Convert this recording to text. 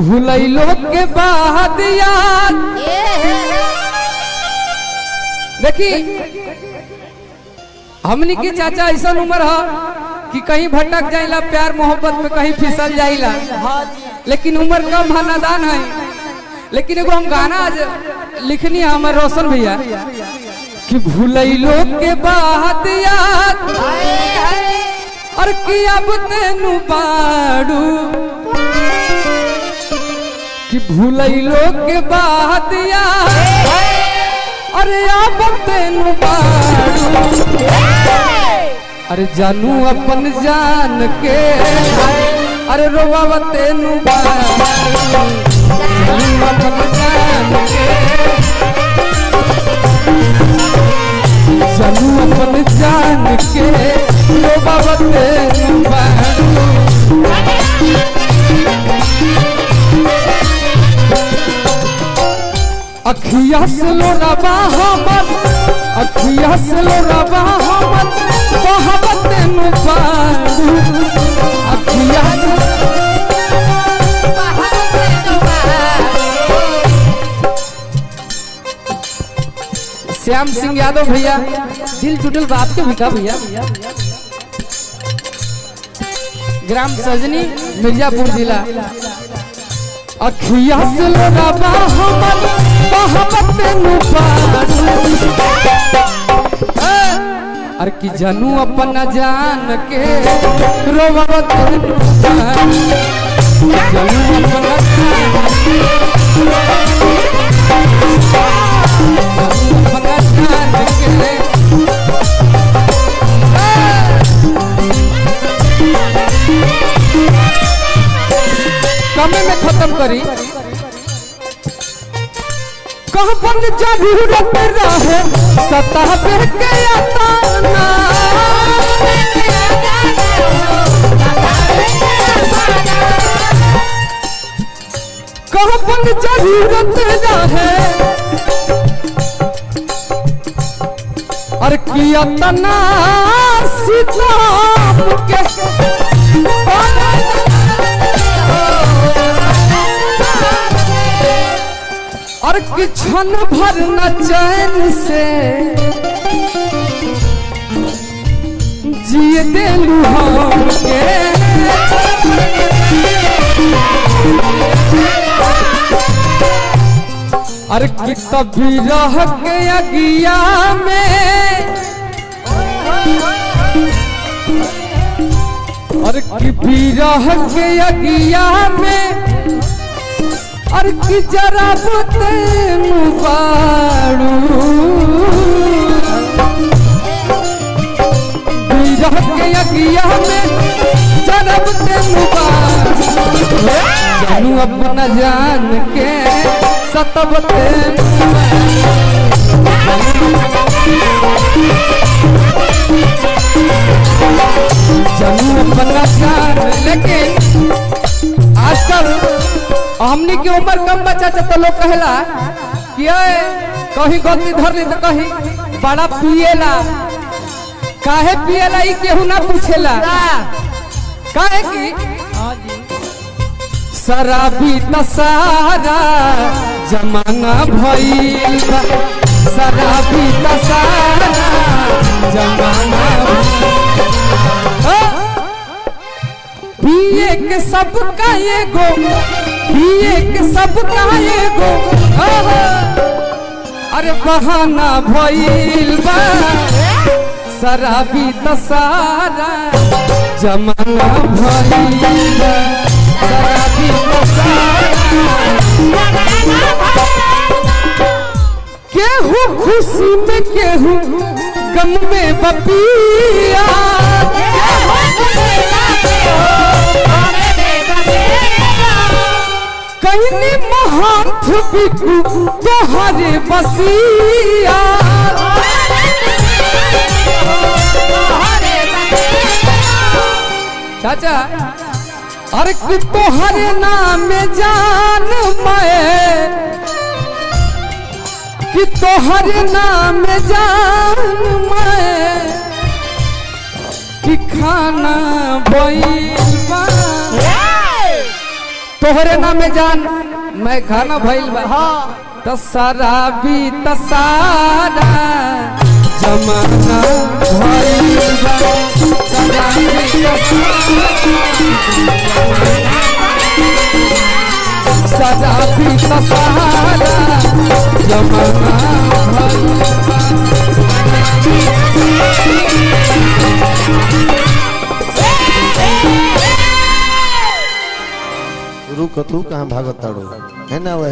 भूलैलो के बाद याद देखी हमनी के चाचा ऐसा उम्र है कि कहीं भटक जाइला प्यार मोहब्बत में कहीं फिसल जाइला, लेकिन उम्र कम है नादान है। लेकिन एगो हम गाना आज लिखनी है हमारे रोशन भैया कि भूलैलो के बाद याद और कि अब तेनू बाड़ू कि भूलैलो के बाद याद अरे अब तेनू बाड़ू अरे जानू अपन जान के अरे रोवा तेनू बाड़ू जानू अपन जान के जानू अपन जान के रोवा तेनू बाड़ू अखिया से लोराबा हमर अखिया से लोराबा हमर मोहब्बत तेनू बाड़ू अखिया श्याम सिंह यादव भैया दिल टूटल बाप के भिका भैया ग्राम सजनी मिर्जापुर जिला अखिया से लोराबा हमर मोहब्बत तेनू बाड़ू अरे कि जानू अपन जान के रोवा तेनू बाड़ू जानू अपन जान के कमे में खत्म करी कहाँ पर जरूरत रहे सतह पे के यातना कहाँ पर जरूरत रहे और किया तना सितम के और क्षण भर न चैन से जिए देलू हमके और कि तभी रह के अगिया में और कि भी रह के अगिया में और कि जरा तेनू बाड़ू बिरह के अगिया में जरा तेनू बाड़ू जानू अपना जान के सतब तेनू जानू अपना जान। लेकिन आजकल हमनी की उम्र कम बच्चा तो लोग कहेला कि कहीं गलती धर ली तो कहीं बड़ा पिएला काहे पिएला ई केहू ना पूछेला काहे की शराबी तसारा जमाना भइल बा शराबी तसारा जमाना पिए के सब का एगो पिए के सब का एगो अरे बहाना भइल बा शराबी तसारा जमाना भइल बा शराबी तसारा केहू खुशी में केहू गम में बपिया कहनी महंत बिकू तोहरे बसिया चाचा अरे कि तोहरे नाम जान मैं कि तोहरे नाम जान मैं कि खाना बइल बा तोहरे नाम में जान मैं खाना भइल बा त शराबी त सारा जमाना भइल बा शराबी त सारा जमाना भइल बा। रुक तू कहाँ भागत ताड़ो है ना वो